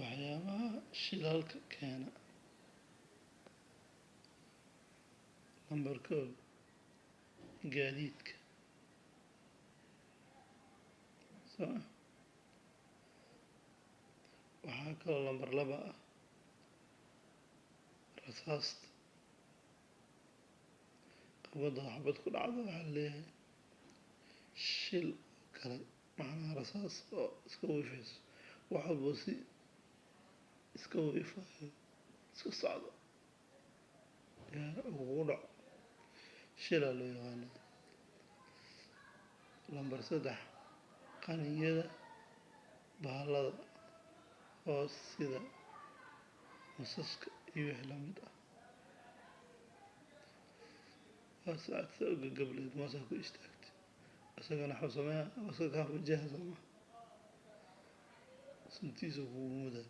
waxyaabaha shilalka keena. Lambar 1 gaadiidka. Waxaa kaloo lambar 2 ah rasaasta. Qabada xabad ku dhacdo waxaa leeyahay shil kale, macnaha rasaas oo iska wiifayso wax walbo si iska wiifayo iska socdo ugu dhaco shilaa loo yaqaana. Lambar 3 qaniinyada bahalada oo sida masaska iyo wixii lamid ah. waa saacad uga gableed masaa ku istaagtay isagana wuxuu sameeyaa iska kaa wajaha sooma suntiisa kugu mudaa.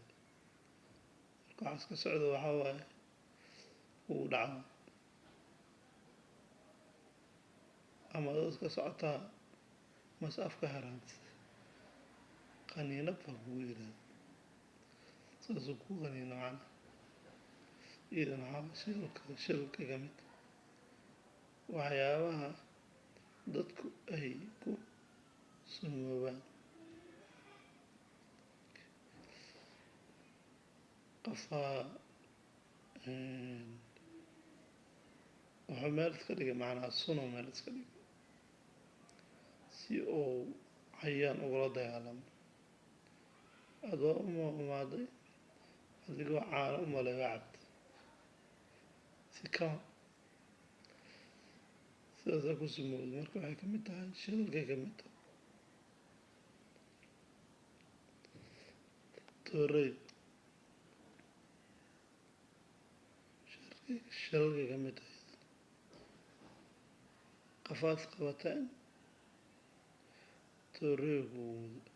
Marka waxaas ka socdo waxaa waaye wuu dhaca ama adoo ka socotaa mas afka haraantay qaniinad baa kugu yiraahdo saasuu ku qaniino macna iidan waxaa shilka ka mid waxyaabaha dadku ay ku sumoobaan. qofaa wuxuu meel iska dhigay macnaha sunuu meel iska dhigay si uu cayayaan ugula dagaalamo. adoo umaaday adigoo caano u malay waa cabtay si kama sidaasaa ku sumowday. Marka waxay ka mid tahay shilalkay ka mid tahay. Toorey shilalkay ka mid tahay. qafaas qabataan toorey kugu mudo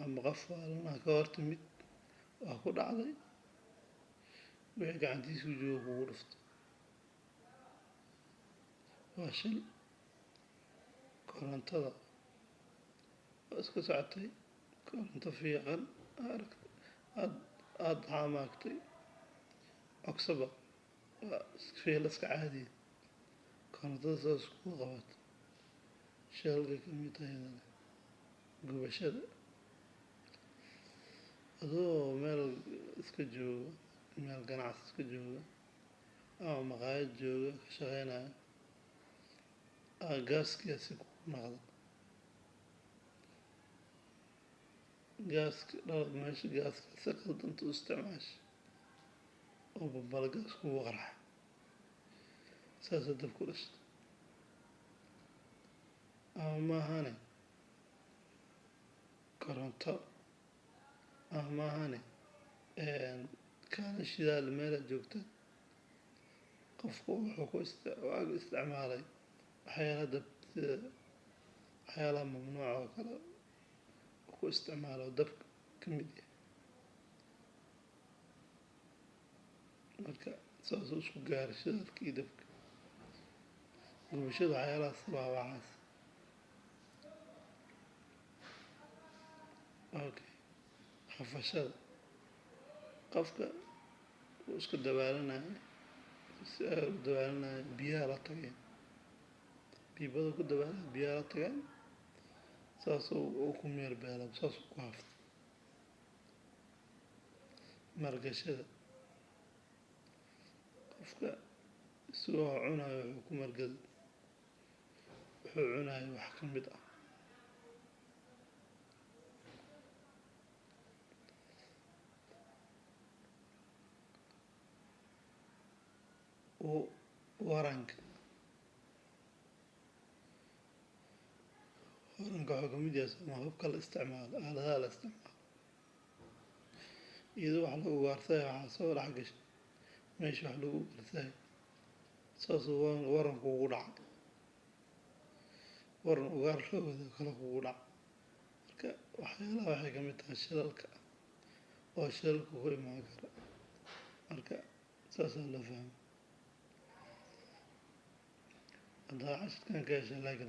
ama qof waalana ka hortimid waa ku dhacday wixii gacantiisa ku jooga kugu dhuftay waa shil. korontada waa iska socotay koronto fiiqan aragtay aad xamaagtay oksaba waa fiil iska caadiya korontada saas kugu qabato shilalkay ka mid tahay. gubashada adoo meel iska jooga meel ganacsi iska jooga ama maqaayad jooga ka shaqeynaya gaaskiyaa si kugu noqda gaaska dhalad meesha gaaska si qaldanta u isticmaashay oo bambala gaas kugu qarxa saasaa dab ku dhashtay. ama maahane koronto ama maahane kaalin shidaal meelaad joogtaan qofku wuxuu ku isticmaalay waxyaalaha dab sida waxyaalaha mamnuuca oo kale ku isticmaalo dabka ka mid yahay. marka saasuu isku gaaray shidaalka iyo dabka. gubashada waxyaalahaas waa waxaas. hafashada qofka wuu iska dabaalanaya si u dabaalanaya biyaha la tageen biibada ku dabaalaya biyaha la tageen saasuu ku meel beelab saasuu ku haftay. margashada qofka isagoo cunayo wuxuu ku margaday wuxuu cunayo wax ka mid ah. waranka wuxuu ka mid yahay sama hubka la isticmaalo aaladaha la isticmaalo iyadoo wax lagu ugaarsayo waxaa soo dhex gashay meesha wax lagu ugaarsayo saasuu waranku ugu dhacay waran ugaar loo wado kale kugu dhacay. marka waxyaalaha waxay ka mid tahay shilalka oo shilalka ku imaan kara. marka saasaa loo fahmay. haddaa cashirkan ka heshay like